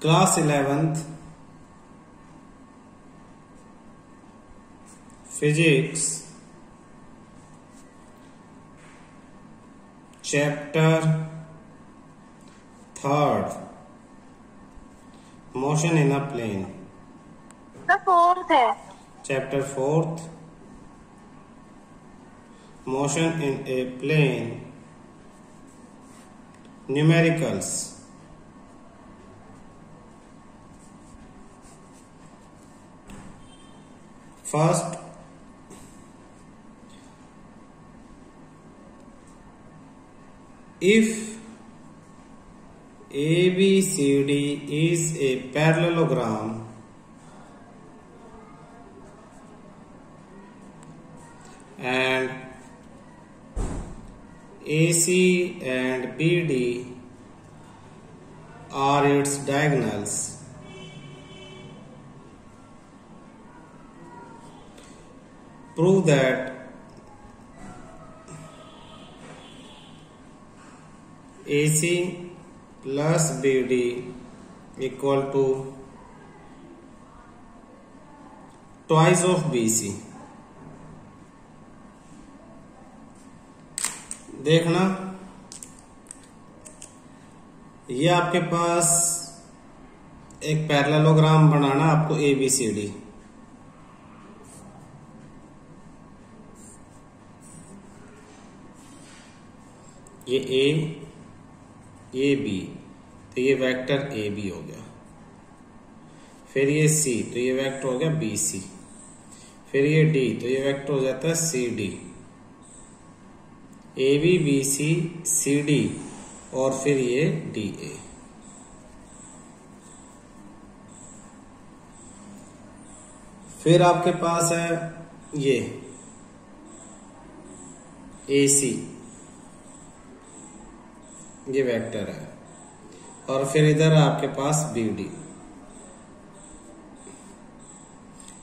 Class 11th physics chapter 3rd motion in a plane. Fourth है chapter 4th motion in a plane numericals. First, if ABCD is a parallelogram and AC and BD are its diagonals, prove that AC plus BD equal to twice of BC। देखना, ये आपके पास एक parallelogram बनाना आपको ABCD। ये A ये B, तो ये vector AB हो गया। फिर ये C, तो ये वेक्टर हो गया BC। फिर ये D, तो ये वेक्टर हो जाता है CD। AB BC CD और फिर ये DA। फिर आपके पास है ये AC, ये वेक्टर है, और फिर इधर आपके पास BD।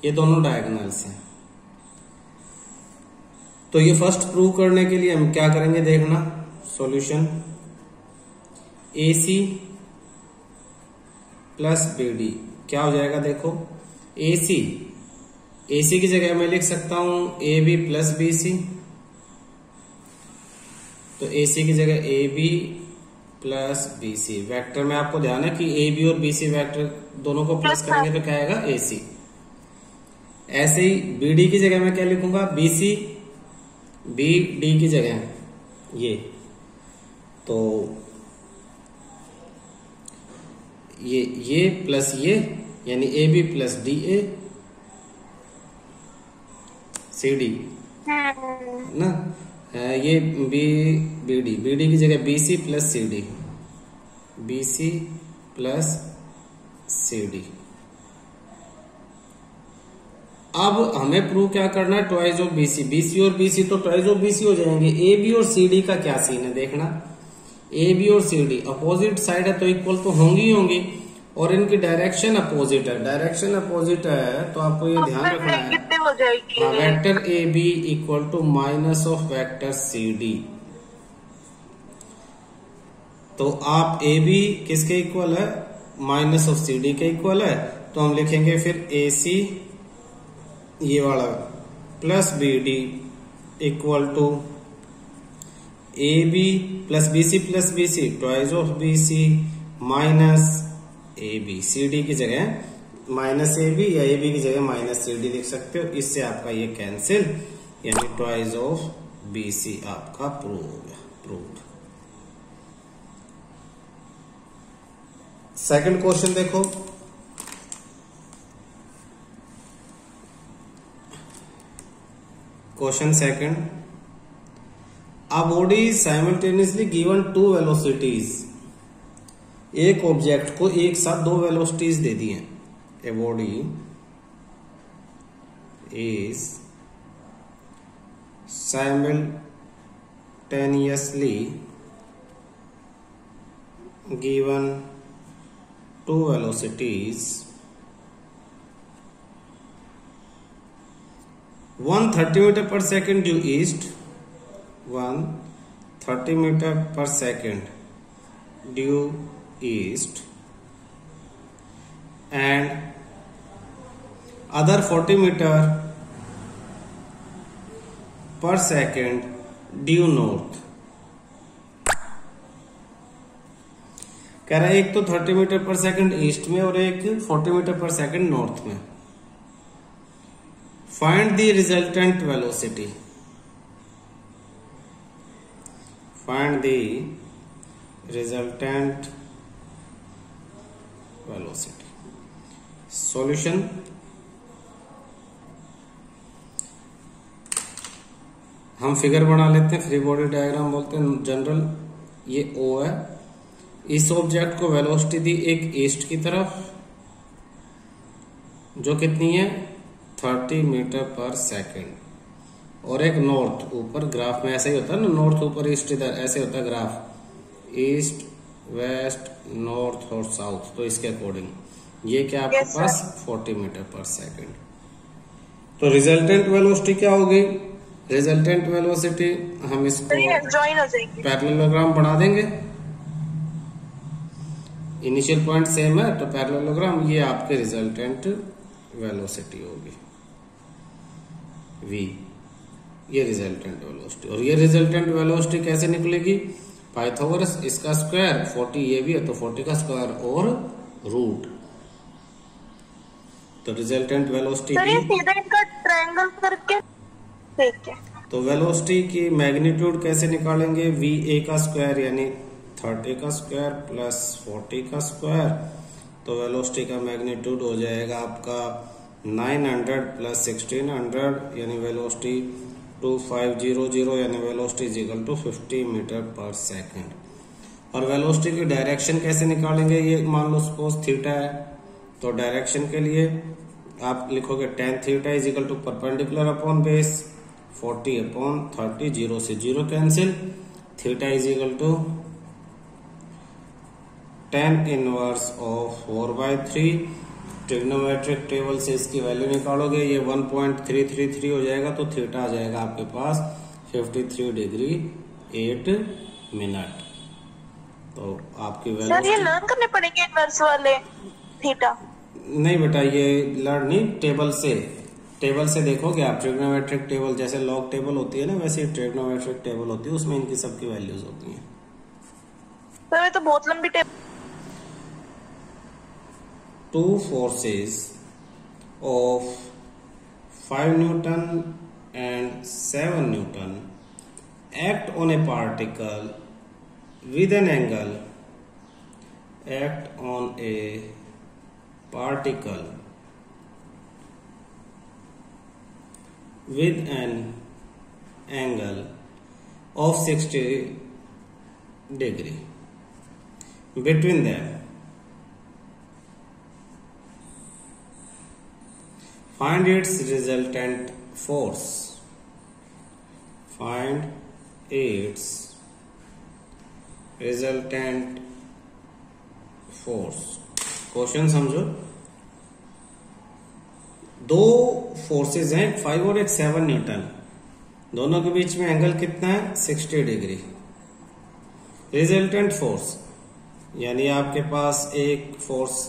ये दोनों डायगोनल्स हैं। तो ये फर्स्ट प्रूव करने के लिए हम क्या करेंगे, देखना सॉल्यूशन। AC प्लस BD क्या हो जाएगा, देखो AC की जगह मैं लिख सकता हूं AB प्लस BC। तो AC की जगह AB प्लस BC। वेक्टर में आपको ध्यान है कि AB और BC वेक्टर दोनों को प्लस करेंगे तो क्या आएगा, AC। ऐसे ही BD की जगह मैं क्या लिखूंगा, BC BD की जगह ये, तो ये प्लस ये यानी AB प्लस DA CD ना। ये BD की जगह BC plus CD, BC plus CD। अब हमें प्रूव क्या करना है, ट्वाइस ऑफ BC। BC और BC तो ट्वाइस ऑफ BC हो जाएंगे। AB और CD का क्या सीन है, देखना। AB और CD अपोजिट साइड है तो इक्वल तो होंगी, और इनकी डायरेक्शन अपोजिट है। डायरेक्शन अपोजिट है तो आपको ये ध्यान रखना है, हो जाएगी vector AB equal to minus of vector CD। तो आप AB किसके इक्वल है, माइनस ऑफ CD के इक्वल है। तो हम लिखेंगे फिर AC ये वाला plus BD equal to AB plus BC twice of BC minus AB। CD की जगह माइनस AB या AB की जगह माइनस CD लिख सकते हो। इससे आपका ये कैंसिल, यानी ट्वाइस ऑफ BC आपका प्रूव हो गया, प्रूव्ड। सेकंड क्वेश्चन देखो, question second. A body is simultaneously given 2 velocities. एक ऑब्जेक्ट को एक साथ 2 वेलोसिटीज दे दी हैं। A body is simultaneously given 2 velocities, one 30 meter per second due east, one 30 meter per second due east, and other 40 meter per second due north। कह रहा है एक तो 30 मीटर पर सेकंड ईस्ट में और एक 40 मीटर पर सेकंड नॉर्थ में। Find the resultant velocity. Find the resultant velocity. Solution, हम फिगर बना लेते हैं, फ्री बॉडी डायग्राम बोलते हैं जनरल। ये O है, इस ऑब्जेक्ट को वेलोसिटी दी एक ईस्ट की तरफ जो कितनी है 30 मीटर पर सेकंड, और एक नॉर्थ। ऊपर ग्राफ में ऐसा ही होता है ना, नॉर्थ ऊपर ईस्ट इधर ऐसे होता है ग्राफ, ईस्ट वेस्ट नॉर्थ और साउथ। तो इसके अकॉर्डिंग ये क्या आपके पास 40 मीटर पर सेकंड। तो रिजल्टेंट वेलोसिटी क्या होगी? रिजल्टेंट वेलोसिटी हम इसको पैरेललोग्राम बना देंगे। इनिशियल पॉइंट सेम है तो पैरेललोग्राम, ये आपके रिजल्टेंट वेलोसिटी होगी v, ये रिजल्टेंट वेलोसिटी। और ये रिजल्टेंट वेलोसिटी कैसे निकलेगी? पाइथागोरस, इसका स्क्वायर 40 ये भी है तो 40 का स्क्वायर और रूट। तो रिजल्टेंट वेलोसिटी इनका ट्रायंगल करके देखते हैं। तो वेलोसिटी की मैग्नीट्यूड कैसे निकालेंगे? va का स्क्वायर यानी 30 का स्क्वायर प्लस 40 का स्क्वायर। तो वेलोसिटी का मैग्नीट्यूड हो जाएगा आपका 900 प्लस 1600 यानी वेलोसिटी 2500 यानी velocity is equal to 50 metre पर सेकंड। और वेलोसिटी की डायरेक्शन कैसे निकालेंगे? ये मान लो सपोज थीटा है, तो डायरेक्शन के लिए आप लिखोगे tan theta is equal to perpendicular upon base 40 upon 30, 0 से 0 cancel. Theta is equal to tan inverse of 4/3। Trigonometric table से इसकी वैल्यू निकालोगे, ये 1.333 हो जाएगा, तो थीटा आ जाएगा आपके पास 53 डिग्री 8 मिनट। तो आपकी वैल्यू सर ये लर्न करने पड़ेंगे इनवर्स वाले थीटा? नहीं बेटा, ये लर्न नहीं, टेबल से देखोगे आप। ट्रिग्नोमेट्रिक टेबल जैसे लॉग टेबल होती है ना, वैसे ट्रिग्नोमेट्रिक टेबल होती है, उसमें इनकी सबकी वैल्यूज होती हैं। सर ये तो बहुत लंबी table. Two forces of 5 Newton and 7 Newton act on a particle with an angle. Act on a particle with an angle of 60 degree between them. Find its resultant force. Find its resultant force. Question समझो। दो forces हैं, 5 और एक 7 Newton, दोनों के बीच में angle कितना है 60 डिग्री। रिजल्टेंट फोर्स यानी आपके पास एक फोर्स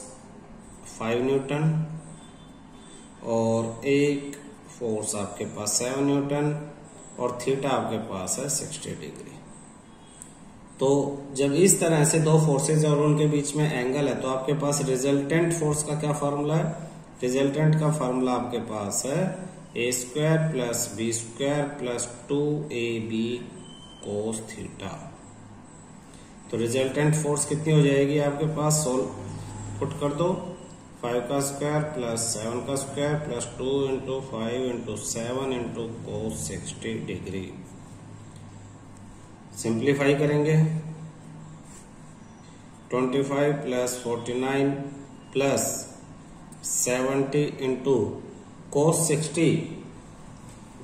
5 न्यूटन और एक फोर्स आपके पास 7 न्यूटन और थीटा आपके पास है 60 डिग्री। तो जब इस तरह से दो फोर्सेज और उनके बीच में एंगल है, तो आपके पास रिजल्टेंट फोर्स का क्या फॉर्मूला है? रिजल्टेंट का फॉर्मूला आपके पास है a square plus b square plus 2ab cos theta. तो रिजल्टेंट फोर्स कितनी हो जाएगी आपके पास? सोल्व पुट कर दो, 5 का स्क्वायर प्लस 7 का square plus 2 into 5 into 7 into cos 60 degree. Simplify करेंगे, 25 प्लस 49 प्लस 70 इंटू कोस 60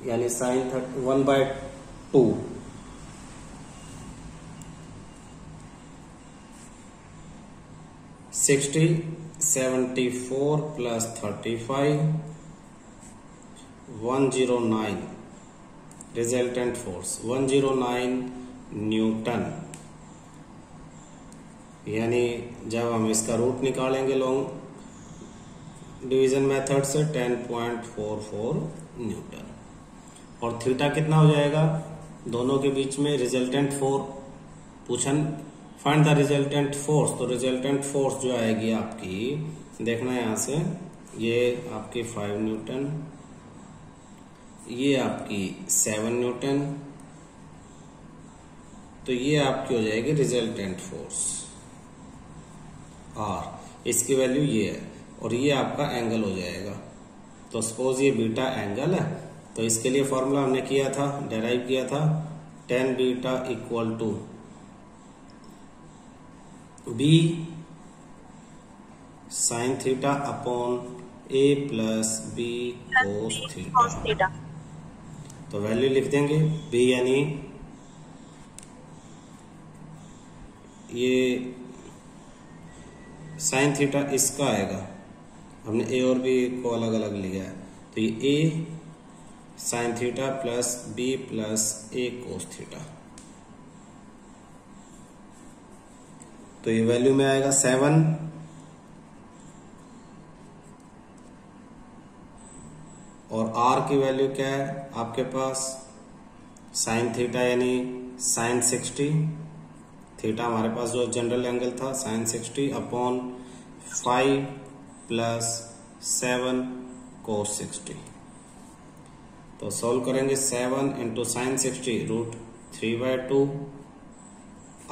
यानी साइन 1/2। सिक्सटी 74 प्लस 35 109 रिजल्टेंट फोर्स 109 न्यूटन। यानी जब हम इसका रूट निकालेंगे लॉन्ग डिवीजन मेथड से 10.44 न्यूटन। और थीटा कितना हो जाएगा, दोनों के बीच में रिजल्टेंट फोर्स पूछन, फाइंड द रिजल्टेंट फोर्स। तो रिजल्टेंट फोर्स जो आएगी आपकी, देखना है यहां से, ये आपकी 5 न्यूटन, ये आपकी 7 न्यूटन, तो ये आपकी हो जाएगी रिजल्टेंट फोर्स आर, इसकी वैल्यू ये है, और ये आपका एंगल हो जाएगा। तो सपोज ये बीटा एंगल है, तो इसके लिए फॉर्मूला हमने किया था, डेराइव किया था, tan beta equal to B sine theta upon A plus B cos theta. तो वैल्यू लिख देंगे, बी यानी ये साइन थीटा इसका आएगा, हमने ए और बी को अलग अलग लिया है, तो ये a sine theta plus b plus a cos theta. तो ये वैल्यू में आएगा 7, और आर की वैल्यू क्या है आपके पास, साइन थीटा यानी साइन 60, थीटा हमारे पास जो जनरल एंगल था साइन 60 अपॉन 5 प्लस 7 कोस 60। तो सॉल्व करेंगे, 7 into sine 60 root 3/2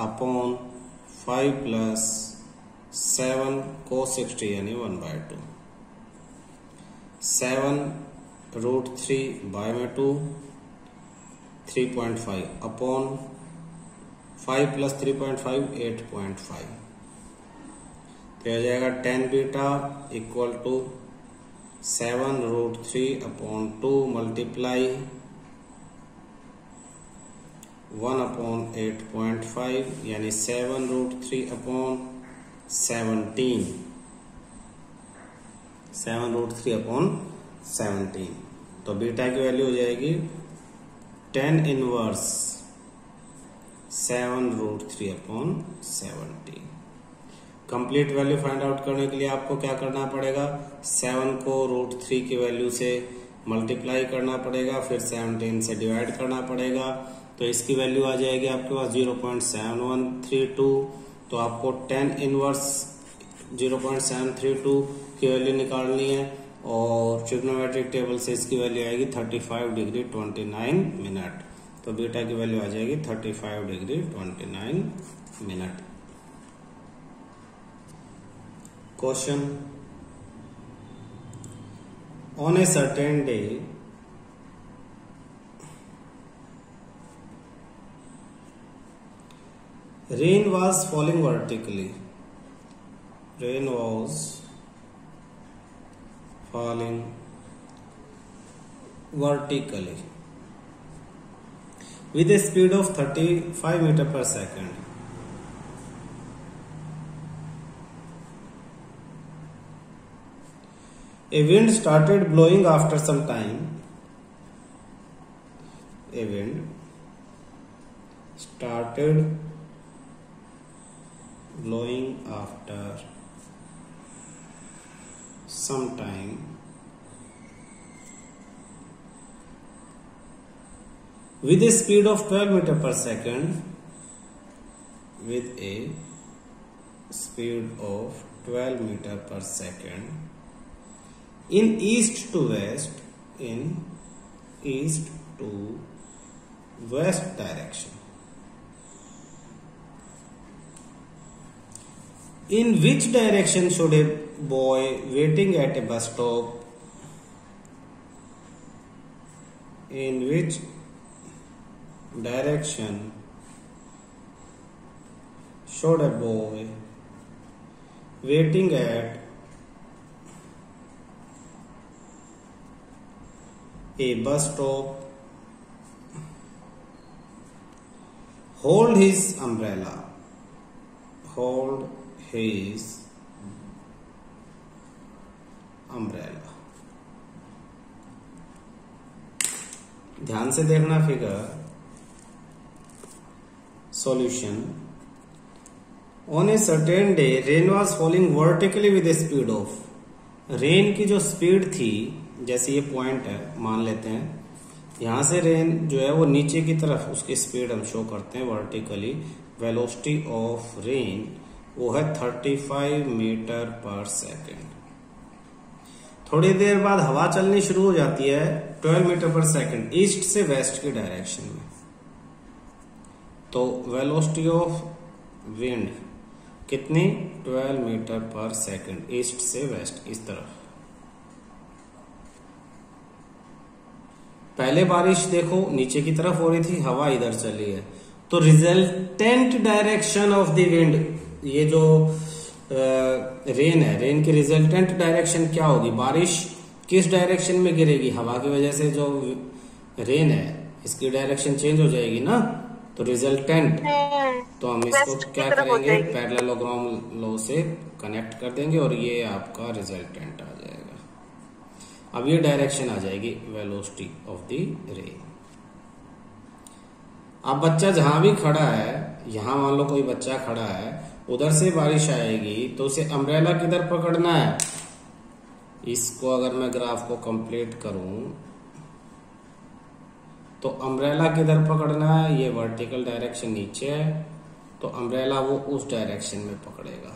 upon 5 plus 7 cos 60 यानी 1/2, 7 रूट 3/2 3.5 अपॉन 5 प्लस 3.5 8.5। तो हो जाएगा tan beta equal to 7 root 3 upon 2 multiply 1 upon 8.5 यानी 7 रूट 3 अपॉन 17, 7 रूट 3 अपॉन 17। तो बीटा की वैल्यू हो जाएगी tan inverse 7 root 3 upon 17। Complete value find out करने के लिए आपको क्या करना पड़ेगा, 7 को रूट 3 की वैल्यू से मल्टीप्लाई करना पड़ेगा, फिर 17 से डिवाइड करना पड़ेगा, तो इसकी वैल्यू आ जाएगी आपके पास 0.7132। तो आपको tan इनवर्स 0.732 की वैल्यू निकालनी है, और ट्रिग्नोमेट्रिक टेबल से इसकी वैल्यू आएगी 35 डिग्री 29 मिनट। तो बीटा की वैल्यू आ जाएगी 35 degree 29 minute. Question, on a certain day rain was falling vertically. Rain was falling vertically with a speed of 35 meter per second. A wind started blowing after some time. A wind started blowing after some time with a speed of 12 meter per second, with a speed of 12 meter per second in east to west, in east to west direction. In which direction should a boy waiting at a bus stop? In which direction should a boy waiting at a bus stop hold his umbrella? Hold his umbrella. ध्यान से देखना figure. Solution. On a certain day, rain was falling vertically with a speed of, rain की जो speed थी, जैसे ये point है मान लेते हैं, यहां से रेन जो है वो नीचे की तरफ उसकी स्पीड हम शो करते हैं वर्टिकली। वेलोसिटी ऑफ रेन वो है 35 मीटर पर सेकेंड। थोड़ी देर बाद हवा चलनी शुरू हो जाती है 12 मीटर पर सेकेंड ईस्ट से वेस्ट की डायरेक्शन में। तो वेलोसिटी ऑफ विंड कितनी, 12 मीटर पर सेकेंड ईस्ट से वेस्ट इस तरफ। पहले बारिश देखो नीचे की तरफ हो रही थी, हवा इधर चली है, तो resultant direction of the wind, ये जो रेन है, रेन की रिजल्टेंट डायरेक्शन क्या होगी, बारिश किस डायरेक्शन में गिरेगी, हवा की वजह से जो रेन है इसकी डायरेक्शन चेंज हो जाएगी ना, तो रिजल्टेंट, तो हम इसको क्या करेंगे, पैरेललोग्राम लॉ से कनेक्ट कर देंगे और ये आपका रिजल्टेंट आ जाएगा। अब ये डायरेक्शन आ जाएगी वेलोसिटी ऑफ द रेन। अब बच्चा जहां भी खड़ा है, यहां मान लो कोई बच्चा खड़ा है, उधर से बारिश आएगी तो उसे अम्ब्रेला किधर पकड़ना है, इसको अगर मैं ग्राफ को कंप्लीट करूं तो अम्ब्रेला किधर पकड़ना है, ये वर्टिकल डायरेक्शन नीचे है, तो अम्ब्रेला वो उस डायरेक्शन में पकड़ेगा,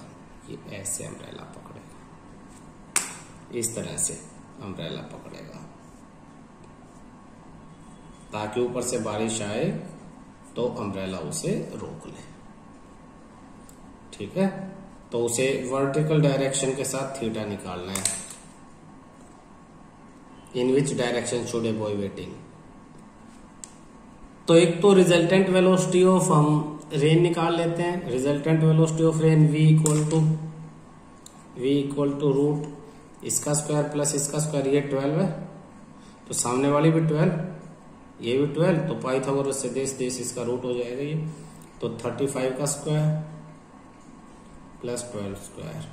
ये ऐसे अम्ब्रेला पकड़ेगा, इस तरह से अम्ब्रेला पकड़ेगा, ताकि ऊपर से बारिश आए तो अम्ब्रेला उसे रोक ले। ठीक है, तो उसे वर्टिकल डायरेक्शन के साथ थीटा निकालना है। In which direction should a boy waiting. तो एक तो रिजल्टेंट वेलोसिटी ऑफ हम रेन निकाल लेते हैं। Resultant velocity of rain v equal to root इसका स्क्वायर प्लस इसका स्क्वायर, ये 12 है, तो सामने वाली भी 12, ये भी 12, तो पाइथागोरस से देश इसका रूट हो जाएगा ये, तो 35 का स्क्वायर प्लस 12 स्क्वायर,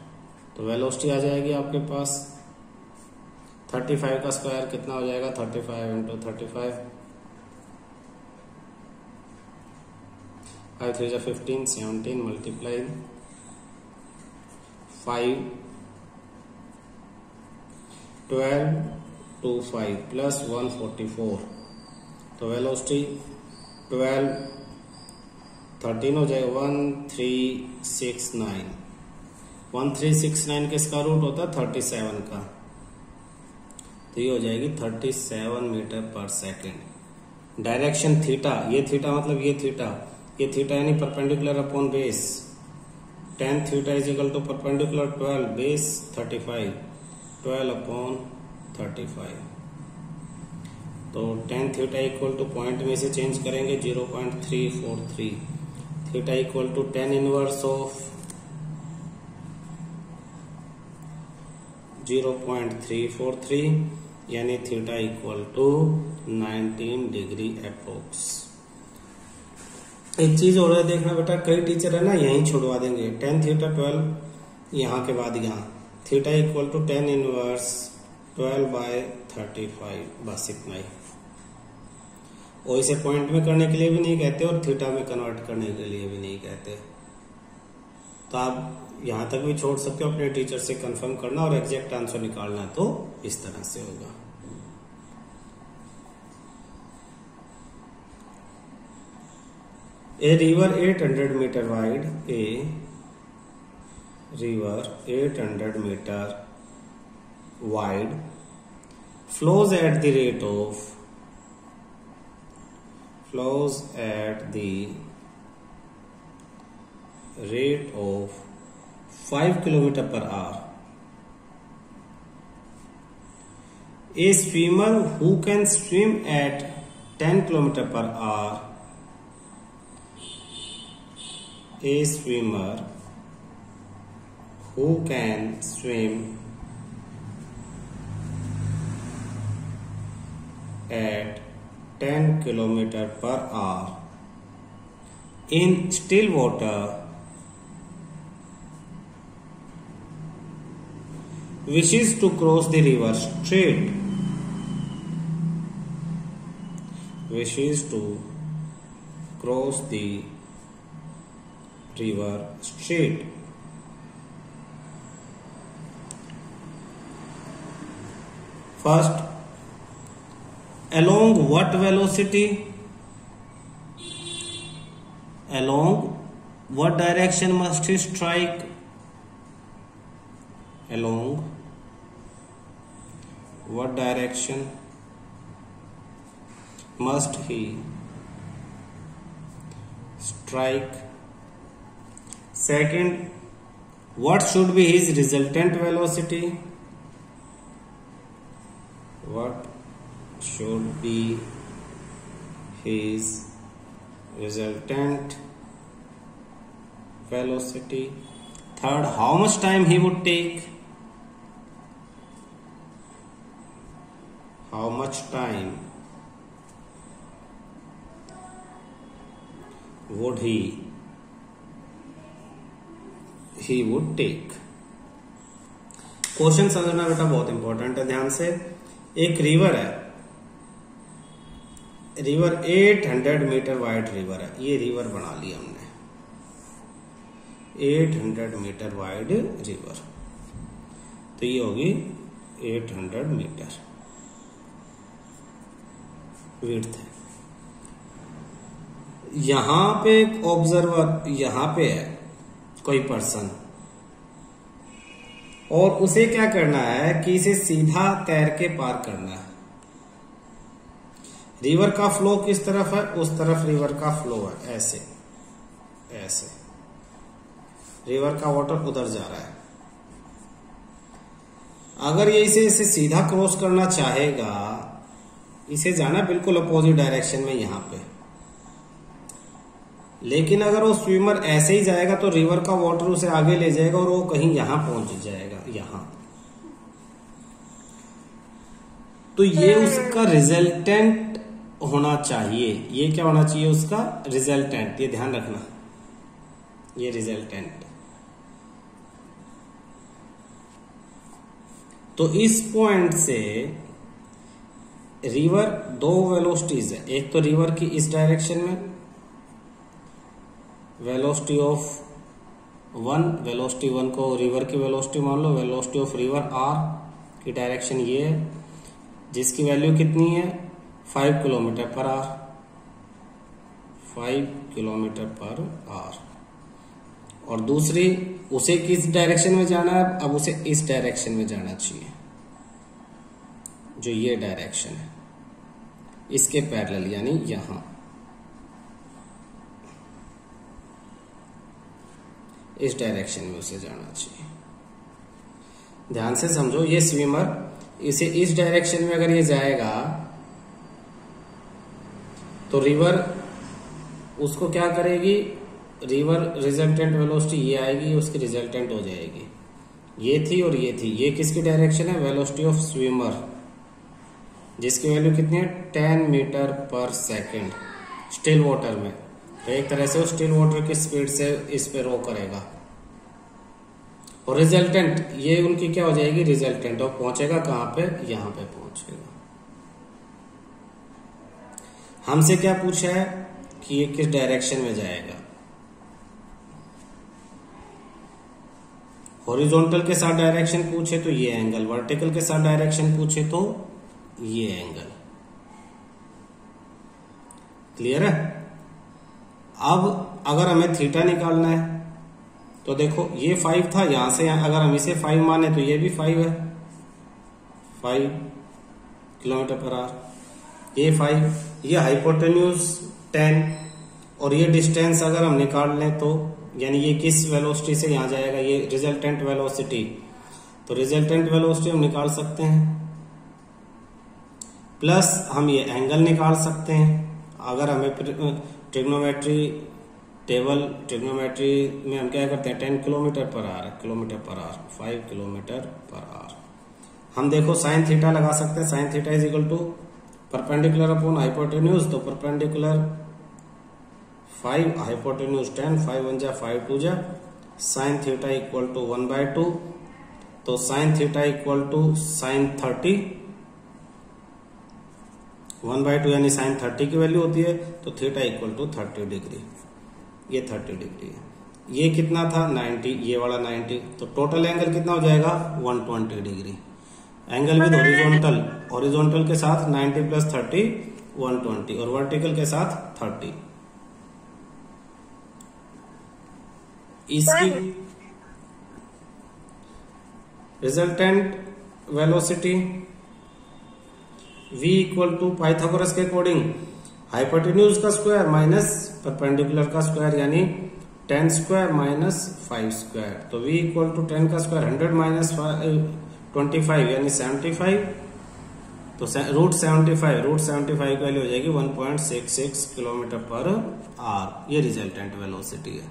तो वेलोसिटी आ जाएगी आपके पास 35 का स्क्वायर कितना हो जाएगा, 35 इंटू 35, 5 3 15, 17 मल्टीप्लाई 5 12 2 5 प्लस 144, तो वेलोसिटी 12 13 हो जाएगा 1369। 1369 किसका रूट होता है 37 का, तो ये हो जाएगी 37 मीटर पर सेकेंड। डायरेक्शन थीटा, ये थीटा मतलब ये थीटा यानी perpendicular upon base, tan theta is equal to perpendicular 12 base 35, 12 upon 35, तो tan theta equal to point में से चेंज करेंगे 0.343, theta equal to tan inverse of 0.343, यानी theta equal to 19 degree approx. एक चीज और है देखना बेटा, कई टीचर है ना यहीं छुड़वा देंगे, tan थीटा 12 यहाँ के बाद यहाँ, theta equal to tan inverse 12/35, बस इतना ही। और इसे पॉइंट में करने के लिए भी नहीं कहते और थीटा में कन्वर्ट करने के लिए भी नहीं कहते, तो आप यहां तक भी छोड़ सकते हो, अपने टीचर से कंफर्म करना और एग्जैक्ट आंसर निकालना है तो इस तरह से होगा। A river 800 meter wide, a river 800 meter wide flows at the rate of 5 kilometer per hour. A swimmer who can swim at 10 kilometer per hour, a swimmer who can swim at 10 kilometer per hour in still water wishes to cross the river straight, wishes to cross the river straight, first, along what velocity, along what direction must he strike, along what direction must he strike. Second, what should be his resultant velocity, what should be his resultant velocity. Third, how much time he would take, how much time would he would take. Question समझना बेटा बहुत important है, ध्यान से। एक river है, river 800 metre wide river है, ये रिवर बना ली हमने 800 मीटर वाइड रिवर, तो ये होगी 800 मीटर विड्थ है। यहां पे एक ऑब्जर्वर यहां पे है कोई पर्सन, और उसे क्या करना है कि इसे सीधा तैर के पार करना है। रिवर का फ्लो किस तरफ है, उस तरफ रिवर का फ्लो है, ऐसे ऐसे रिवर का वाटर उधर जा रहा है। अगर ये इसे सीधा क्रॉस करना चाहेगा, इसे जाना बिल्कुल अपोजिट डायरेक्शन में यहां पे, लेकिन अगर वो स्विमर ऐसे ही जाएगा तो रिवर का वाटर उसे आगे ले जाएगा और वो कहीं यहां पहुंच जाएगा, यहां। तो ये उसका रिजल्टेंट होना चाहिए, ये क्या होना चाहिए उसका रिजल्टेंट, ये ध्यान रखना, ये रिजल्टेंट। तो इस पॉइंट से रिवर दो वेलोसिटीज है, एक तो रिवर की इस डायरेक्शन में वेलोसिटी ऑफ वेलोसिटी वन को रिवर की वेलोसिटी मान लो, वेलोसिटी ऑफ रिवर आर की डायरेक्शन ये है, जिसकी वैल्यू कितनी है 5 kilometre per hour, 5 kilometre per hour. और दूसरी, उसे किस डायरेक्शन में जाना है, अब उसे इस डायरेक्शन में जाना चाहिए, जो ये डायरेक्शन है, इसके पैरेलल, यानी यहां इस डायरेक्शन में उसे जाना चाहिए। ध्यान से समझो, ये स्विमर इसे इस डायरेक्शन में अगर ये जाएगा तो रिवर उसको क्या करेगी, रिवर रिजल्टेंट वेलोसिटी ये आएगी, उसकी रिजल्टेंट हो जाएगी, ये थी और ये थी। ये किसकी डायरेक्शन है, वेलोसिटी ऑफ स्विमर, जिसकी वैल्यू कितनी है 10 मीटर पर सेकेंड स्टिल वाटर में। तो एक तरह से वो स्टिल वाटर की स्पीड से इस पे रो करेगा, और रिजल्टेंट ये उनकी क्या हो जाएगी, रिजल्टेंट, और पहुंचेगा कहां पे, यहां पे पहुंचेगा। हमसे क्या पूछा है कि ये किस डायरेक्शन में जाएगा, हॉरिजॉन्टल के साथ डायरेक्शन पूछे तो ये एंगल, वर्टिकल के साथ डायरेक्शन पूछे तो ये एंगल। क्लियर है। अब अगर हमें थीटा निकालना है तो देखो ये 5 था, यहां से अगर हम इसे 5 माने तो ये भी 5 है, 5 किलोमीटर पर आवर, ये 5, ये हाइपोटेन्यूज 10, और ये डिस्टेंस अगर हम निकाल लें तो यानी ये किस वेलोसिटी से यहां जाएगा, ये रिजल्टेंट वेलोसिटी, तो रिजल्टेंट वेलोसिटी हम निकाल सकते हैं, प्लस हम ये एंगल निकाल सकते हैं। अगर हमें ट्रिग्नोमेट्री में हम क्या करते हैं, 10 kilometre per hour, 5 kilometre per hour. हम देखो साइन थीटा लगा सकते हैं, sine theta is equal to perpendicular upon hypotenuse, तो परपेंडिकुलर 5 हाइपोटेन्यूज 10, 5 1 जा 5 2 जा, साइन थीटा इक्वल टू 1/2, तो sine theta equal to sine 30, 1/2 यानी साइन 30 की वैल्यू होती है, तो थीटा इक्वल टू 30 डिग्री, ये 30 डिग्री है। ये कितना था 90, ये वाला 90, तो टोटल एंगल कितना हो जाएगा 120 degree. Angle with horizontal, horizontal के साथ 90 + 30 120 और वर्टिकल के साथ 30। इसकी resultant velocity v equal to Pythagoras के अकॉर्डिंग हाइपोटेन्यूज का स्क्वायर माइनस परपेंडिकुलर का स्क्वायर, यानी 10 स्क्वायर माइनस 5 स्क्वायर। तो v इक्वल टू 10 का स्क्वायर 100 माइनस 25 यानी 75। तो √75 की वैल्यू हो जाएगी 1.66 किलोमीटर पर आवर। ये रिजल्टेंट वेलोसिटी है।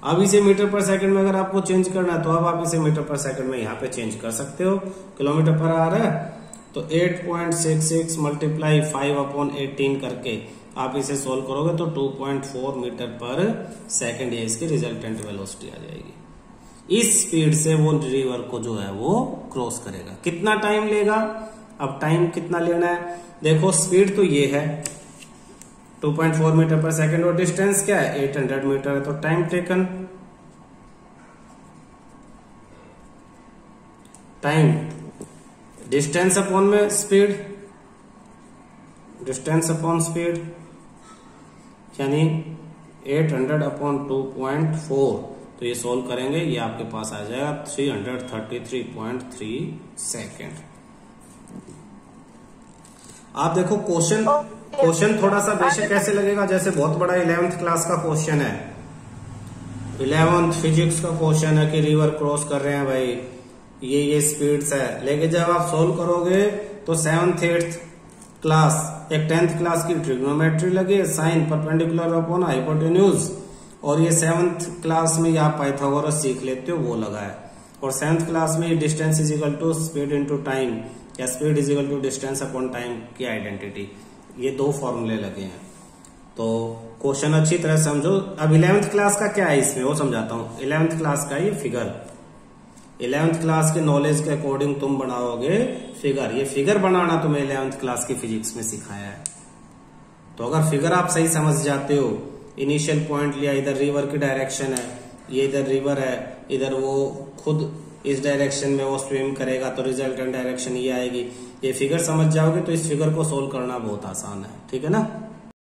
अब इसे मीटर पर सेकंड में अगर आपको चेंज करना है तो अब आप इसे मीटर पर सेकंड में यहाँ पे चेंज कर सकते हो। किलोमीटर पर आवर है तो 8.66 मल्टीप्लाई 5/18 करके आप इसे सोल्व करोगे तो 2.4 मीटर पर सेकंड ये इसकी रिजल्टेंट वेलोसिटी आ जाएगी। इस स्पीड से वो रिवर को जो है वो क्रॉस करेगा। कितना टाइम लेगा? अब टाइम कितना लेना है? देखो स्पीड तो ये है 2.4 मीटर पर सेकंड और डिस्टेंस क्या है 800 मीटर है। तो time taken, time distance upon में स्पीड, डिस्टेंस अपॉन स्पीड यानी 800/2.4। तो ये सोल्व करेंगे, ये आपके पास आ जाएगा 333.3 सेकेंड। आप देखो क्वेश्चन थोड़ा सा बेसिक कैसे लगेगा, जैसे बहुत बड़ा 11th क्लास का क्वेश्चन है, 11th फिजिक्स का क्वेश्चन है कि रिवर क्रॉस कर रहे हैं भाई, ये स्पीड्स है। लेकिन जब आप सोल्व करोगे तो 7th 8th क्लास, एक 10th क्लास की ट्रिग्नोमेट्री लगी, साइन परपेंडिकुलर अपॉन हाइपोटेन्यूज, और ये 7th क्लास में आप पाइथागोरस सीख लेते हो वो लगा है। और 7th क्लास में distance is equal to speed into time या speed is equal to distance upon time की आइडेंटिटी, ये दो फॉर्मूले लगे हैं। तो क्वेश्चन अच्छी तरह समझो। अब 11th क्लास का क्या है इसमें वो समझाता हूँ। 11th क्लास का ये फिगर, 11th क्लास के नॉलेज के अकॉर्डिंग तुम बनाओगे फिगर। ये फिगर बनाना तुम्हें 11th क्लास की फिजिक्स में सिखाया है। तो अगर फिगर आप सही समझ जाते हो, इनिशियल पॉइंट लिया, इधर रिवर की डायरेक्शन है, ये इधर रिवर है, इधर वो खुद इस डायरेक्शन में वो स्विम करेगा तो रिजल्टेंट डायरेक्शन ये आएगी। ये फिगर समझ जाओगे तो इस फिगर को सोल्व करना बहुत आसान है। ठीक है ना।